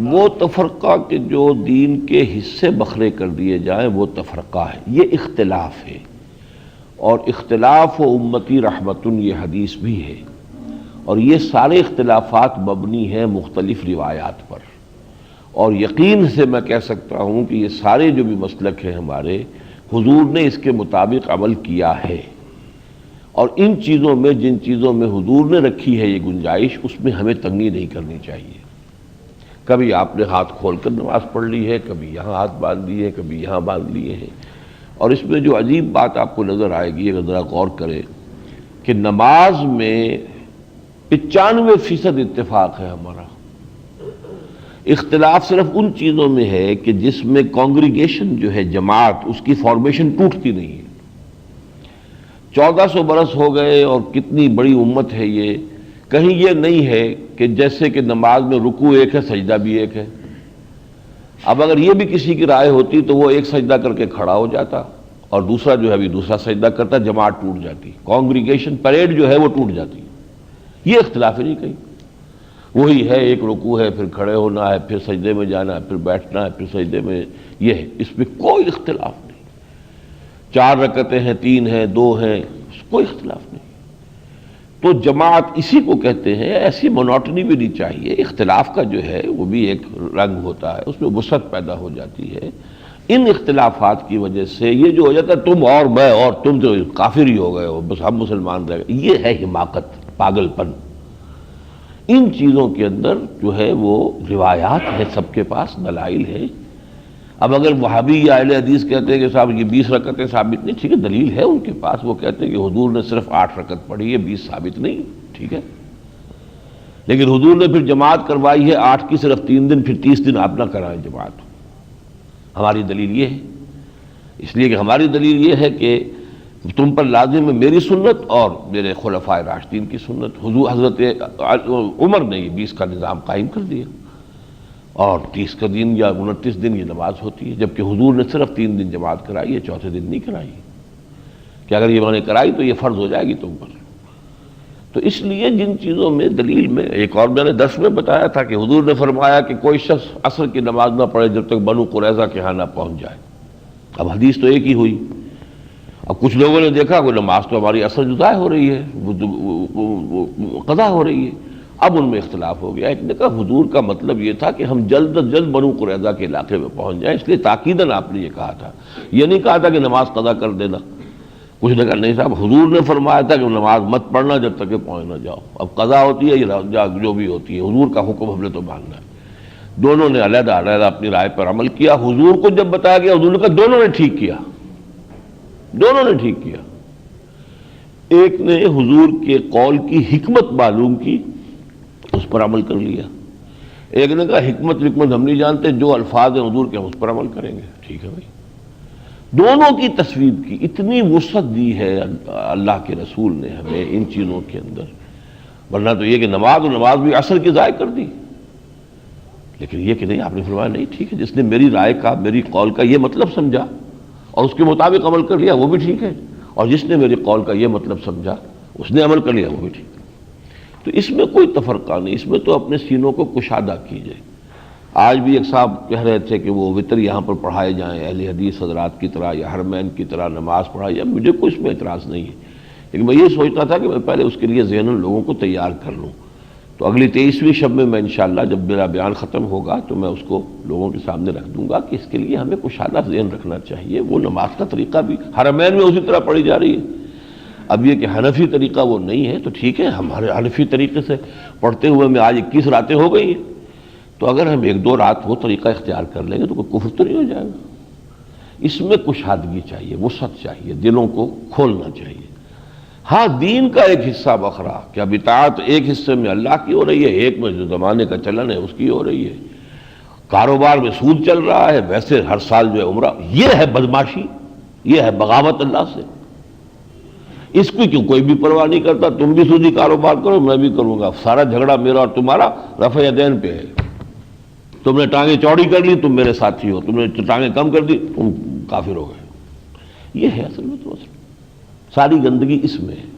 وہ تفرقہ کہ جو دین کے حصے بکھرے کر دیے جائیں وہ تفرقہ ہے، یہ اختلاف ہے، اور اختلاف و امتی رحمتن یہ حدیث بھی ہے، اور یہ سارے اختلافات مبنی ہیں مختلف روایات پر، اور یقین سے میں کہہ سکتا ہوں کہ یہ سارے جو بھی مسلک ہیں ہمارے، حضور نے اس کے مطابق عمل کیا ہے، اور ان چیزوں میں جن چیزوں میں حضور نے رکھی ہے یہ گنجائش، اس میں ہمیں تنگی نہیں کرنی چاہیے۔ کبھی آپ نے ہاتھ کھول کر نماز پڑھ لی ہے، کبھی یہاں ہاتھ باندھ لیے، کبھی یہاں باندھ لیے ہیں، اور اس میں جو عجیب بات آپ کو نظر آئے گی اگر ذرا غور کرے کہ نماز میں 95% اتفاق ہے ہمارا، اختلاف صرف ان چیزوں میں ہے کہ جس میں کانگریگیشن جو ہے جماعت، اس کی فارمیشن ٹوٹتی نہیں ہے۔ 1400 برس ہو گئے اور کتنی بڑی امت ہے یہ، کہیں یہ نہیں ہے کہ جیسے کہ نماز میں رکوع ایک ہے سجدہ بھی ایک ہے۔ اب اگر یہ بھی کسی کی رائے ہوتی تو وہ ایک سجدہ کر کے کھڑا ہو جاتا اور دوسرا جو ہے ابھی دوسرا سجدہ کرتا، جماعت ٹوٹ جاتی، کانگریگیشن پریڈ جو ہے وہ ٹوٹ جاتی۔ یہ اختلاف ہی نہیں کہیں، وہی ہے، ایک رکوع ہے، پھر کھڑے ہونا ہے، پھر سجدے میں جانا ہے، پھر بیٹھنا ہے، پھر سجدے میں، یہ ہے، اس میں کوئی اختلاف نہیں۔ 4 رکعتیں ہیں، 3 ہیں، 2 ہیں، کوئی اختلاف نہیں۔ تو جماعت اسی کو کہتے ہیں، ایسی مونوٹنی بھی نہیں چاہیے، اختلاف کا جو ہے وہ بھی ایک رنگ ہوتا ہے، اس میں وسعت پیدا ہو جاتی ہے۔ ان اختلافات کی وجہ سے یہ جو ہو جاتا ہے تم اور میں اور تم تو کافر ہی ہو گئے ہو، بس ہم مسلمان رہ گئے، یہ ہے حماقت، پاگل پن۔ ان چیزوں کے اندر جو ہے وہ روایات ہیں، سب کے پاس دلائل ہے۔ اب اگر وہابی یا اہل حدیث کہتے ہیں کہ صاحب یہ 20 رکعتیں ثابت نہیں، ٹھیک ہے، دلیل ہے ان کے پاس، وہ کہتے ہیں کہ حضور نے صرف 8 رکعت پڑھی ہے، 20 ثابت نہیں، ٹھیک ہے، لیکن حضور نے پھر جماعت کروائی ہے 8 کی صرف 3 دن، پھر 30 دن آپ نہ کرائیں جماعت۔ ہماری دلیل یہ ہے، اس لیے کہ ہماری دلیل یہ ہے کہ تم پر لازم ہے میری سنت اور میرے خلفائے راشدین کی سنت۔ حضور حضرت عمر نے یہ 20 کا نظام قائم کر دیا، اور 30 کا دن یا 29 دن یہ نماز ہوتی ہے، جبکہ حضور نے صرف 3 دن جماعت کرائی ہے، چوتھے دن نہیں کرائی، کہ اگر یہ میں نے کرائی تو یہ فرض ہو جائے گی تم پر۔ تو اس لیے جن چیزوں میں دلیل میں، ایک اور میں نے درس میں بتایا تھا کہ حضور نے فرمایا کہ کوئی شخص عصر کی نماز نہ پڑھے جب تک بنو قریظہ کے ہاں نہ پہنچ جائے۔ اب حدیث تو ایک ہی ہوئی، اب کچھ لوگوں نے دیکھا کہ نماز تو ہماری عصر جدا ہو رہی ہے، قضا ہو رہی ہے، اب ان میں اختلاف ہو گیا۔ ایک نے کہا حضور کا مطلب یہ تھا کہ ہم جلد از جلد بنو قریظہ کے علاقے میں پہنچ جائیں، اس لیے تاکیداً آپ نے یہ کہا تھا، یہ نہیں کہا تھا کہ نماز قضا کر دینا۔ کچھ نے کہا نہیں صاحب، حضور نے فرمایا تھا کہ نماز مت پڑھنا جب تک کہ پہنچ نہ جاؤ، اب قضا ہوتی ہے یا جو بھی ہوتی ہے، حضور کا حکم ہم نے تو ماننا ہے۔ دونوں نے علیحدہ علیحدہ اپنی رائے پر عمل کیا۔ حضور کو جب بتایا گیا، حضور نے کہا دونوں نے ٹھیک کیا، دونوں نے ٹھیک کیا۔ ایک نے حضور کے قول کی حکمت معلوم کی، اس پر عمل کر لیا، ایک نے کہا حکمت ہم نہیں جانتے، جو الفاظ ہیں حضور کے ہم اس پر عمل کریں گے، ٹھیک ہے بھائی۔ دونوں کی تصویب کی، اتنی وسعت دی ہے اللہ کے رسول نے ہمیں ان چیزوں کے اندر، ورنہ تو یہ کہ نماز بھی عصر کی ضائع کر دی، لیکن یہ کہ نہیں، آپ نے فرمایا نہیں ٹھیک ہے، جس نے میری رائے کا، میری قول کا یہ مطلب سمجھا اور اس کے مطابق عمل کر لیا وہ بھی ٹھیک ہے، اور جس نے میری قول کا یہ مطلب سمجھا اس نے عمل کر لیا وہ بھی ٹھیک ہے۔ تو اس میں کوئی تفرقہ نہیں، اس میں تو اپنے سینوں کو کشادہ کیجئے۔ آج بھی ایک صاحب کہہ رہے تھے کہ وہ وتر یہاں پر پڑھائے جائیں اہل حدیث حضرات کی طرح یا حرمین کی طرح نماز پڑھائی جائے، مجھے کوئی اس میں اعتراض نہیں ہے، لیکن میں یہ سوچتا تھا کہ میں پہلے اس کے لیے ذہناً لوگوں کو تیار کر لوں۔ تو اگلی 23ویں شب میں انشاءاللہ جب میرا بیان ختم ہوگا تو میں اس کو لوگوں کے سامنے رکھ دوں گا کہ اس کے لیے ہمیں کشادہ ذہن رکھنا چاہیے۔ وہ نماز کا طریقہ بھی حرمین میں اسی طرح پڑھی جا رہی ہے، اب یہ کہ حنفی طریقہ وہ نہیں ہے تو ٹھیک ہے، ہمارے حنفی طریقے سے پڑھتے ہوئے میں آج 21 راتیں ہو گئی ہیں، تو اگر ہم 1-2 رات وہ طریقہ اختیار کر لیں گے تو کوئی کفر تو نہیں ہو جائے گا۔ اس میں کشادگی چاہیے، وسعت چاہیے، دلوں کو کھولنا چاہیے۔ ہاں دین کا ایک حصہ بکھرا کہ اب اطاعت ایک حصے میں اللہ کی ہو رہی ہے، ایک میں جو زمانے کا چلن ہے اس کی ہو رہی ہے، کاروبار میں سود چل رہا ہے، ویسے ہر سال جو ہے عمرہ، یہ ہے بدماشی، یہ ہے بغاوت اللہ سے۔ اس کی کیوں کوئی بھی پرواہ نہیں کرتا، تم بھی سودی کاروبار کرو میں بھی کروں گا، سارا جھگڑا میرا اور تمہارا رفع یدین پہ ہے۔ تم نے ٹانگیں چوڑی کر لی تم میرے ساتھی ہو، تم نے ٹانگیں کم کر دی تم کافر ہو گئے۔ یہ ہے اصل میں، تو ساری گندگی اس میں ہے۔